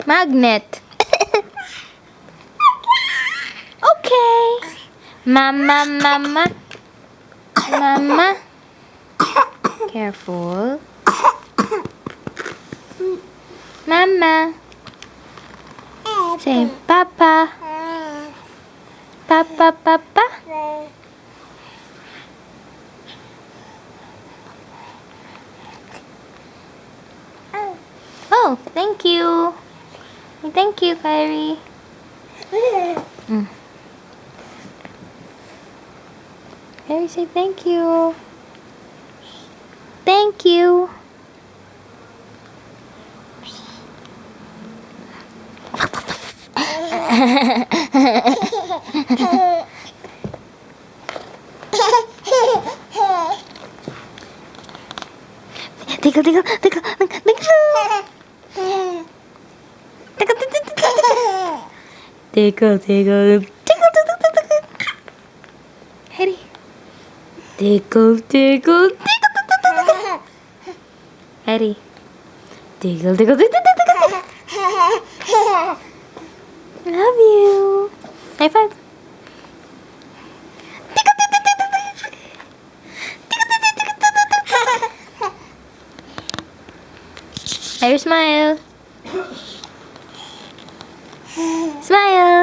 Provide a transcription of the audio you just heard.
Magnet. Okay. Mama, mama. Mama. Careful. Mama. Say Papa. Papa, Papa. Oh, thank you. Thank you, Kyrie. Kyrie, say thank you. Thank you. Tickle, tickle, tickle, tickle, tickle. Tickle, tickle, tickle, tickle, tickle, tickle, tickle. Harry. Tickle, tickle, tickle, tickle, tickle. Harry. Tickle, tickle, tickle, tickle, tickle. Love you. High five. Tickle, tickle, tickle, tickle. Tickle, tickle, tickle, tickle, tickle. Harry, smile. Smile.